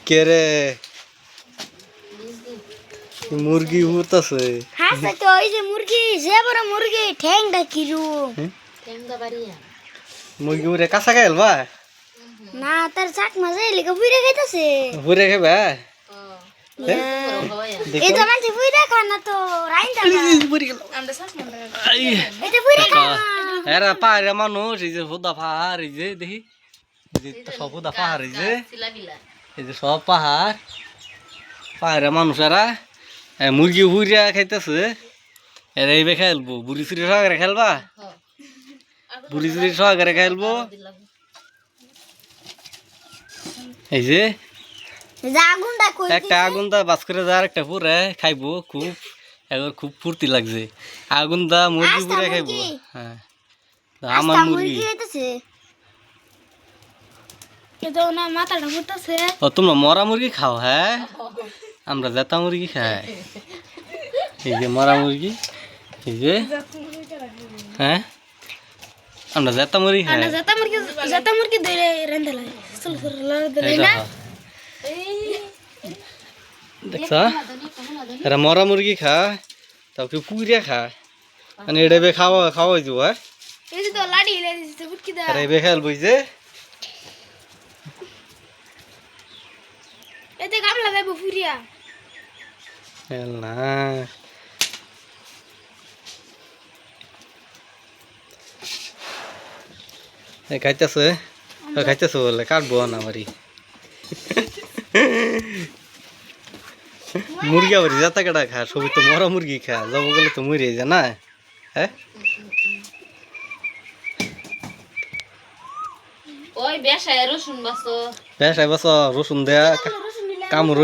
কে রে মুরগি উঠতেছে হ্যাঁ তো ওই যে মুরগি যে বড় মুরগি ঠ্যাংটা কিরু ঠ্যাংটা বাড়িয়া মুরগি উড়ে কাঁচা খাইল বা না তার চাক মাঝে লিখে বুইরা খাইতাছে উড়ে খাইবা এই তো মানে বুইরা খানা তো রাইন্দা আমরা শ্বাস মন্দ এটা বুইরা খানা এরা পাহাড়ে মানুষ এই যে হুদা পাহাড় এই যে দেখি এই যে সব হুদা পাহাড় এই যে সিলাবিলা এই যে সব পাহাড় পাহাড়ে মানুষ এরা মুরগি হুইরা খাইতেছে এরা এইবে খেলবো বুড়ি চুরি সহকারে খেলবা বুড়ি চুরি সহকারে খেলবো এই যে আগুনটা কই একটা আগুন দা বাস করে যার একটা পুরে খাইবো খুব একবার খুব ফুর্তি লাগছে আগুন দা মুরগি পুরে খাইবো হ্যাঁ আমার মুরগি খাইতাছে এটা না মাথাটা ফুটতাছে ও তোমরা মরা মুরগি খাও হ্যাঁ আমরা জেতা মুরগি খাই এই যে মরা মুরগি এই যে হ্যাঁ আমরা জেতা মুরগি খাই না জাতা মুরগি ধরে রান্দা লাগে চল চল ধরে না দেখছ এরা মরা মুরগি খা তাও কেউ পুরিয়া খা মানে এটা বে খাওয়া খাওয়াই দিব হ্যাঁ এই যে তো লাড়ি হিলাই দিছে ফুটকি দা এরা এবে খেলবো যে এতে গামলা দেব ফুরিয়া খেল না খাইতেছে খাইতেছে বলে কাটবো না মারি মুরগি আবার যাতা কাটা খা সবই তো মরা মুরগি খা যাবো গেলে তো মরে যায় না হ্যাঁ ওই বেশায় রসুন বাসো বেশ বস রসুন দেয়া কামড়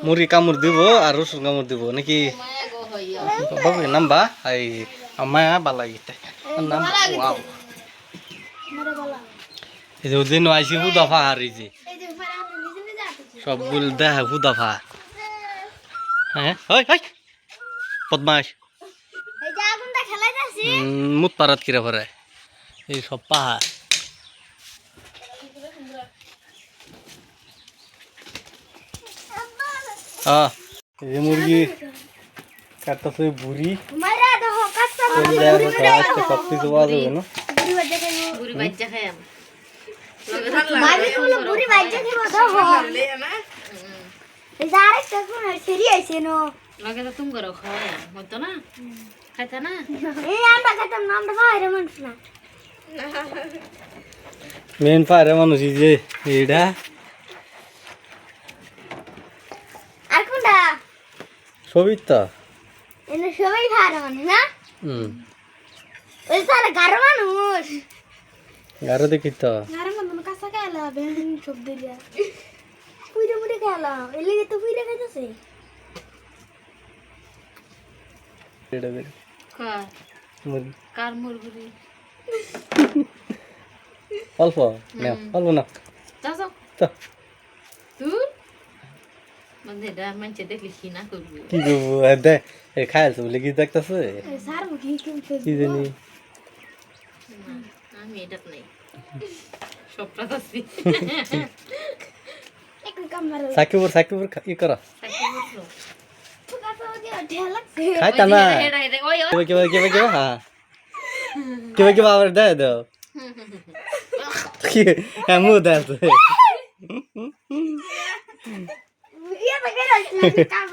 মুরগি কামড় দিব আর রসুন কামড় দিব নাকি মায়া গো হইয়া বাবু নাম্বা এই মায়া বালা গিতে নাম ওয়াও মারে বলা এই যে দিন আইসি হুদাফা হারি যে এই যে ফারা আপনি নিজে নিজে আতেছে সবগুলো দেখা হুদাফা হ্যাঁ ওই ওই বদমাস এই যে আগুনটা খেলাইতাছি মুত পারাত কিরা পরে এই সব পাহাড় এই যে মুরগি কাটতেছে বুড়ি মারা দেখো কাচ্চা সব কিছু পাওয়া যাবে না বুড়ি বাচ্চা খাইবো বুড়ি বাচ্চা খাই আমি ভাবি কোন বুড়ি বাচ্চা খাইবো দেখো এই যে আরেকটা কোন সেরি আইছে নো লগে তো তুমি করো খাওয়া হইতো না খাইতা না এই আমরা খাইতাম না আমরা বাইরে মানুষ না মেন পাহাড়ে মানুষ এই যে এইটা আর কোনটা সবই তো এনে সবাই বাইরে মানুষ না হুম ওই তার গারো মানুষ গারো দেখি তো গারো মানুষ কাঁচা খাইলা বেন সব দিলা পুইরে মুড়ে খাইলা এর লাগে তো পুইরে খাইতেছে এটা বের কার মুরগি কার মুরগুরি অল্প না অল্প না যাও যাও তো তুই মানে এটা মানছে দেখলি কি না করবি কি করবো দে এই খাইছে বলে কি দেখতেছে স্যার মুখি কি জানি আমি এটা নাই সবটা আছি এক কাম মারো সাকিবুর ই করা ফুকা তো দিয়া ঢেলা খাইতা না ওই ওই কিবা হ্যাঁ কিবা আবার দে দাও কি এমু দে বুঝিয়া তো গেল কাম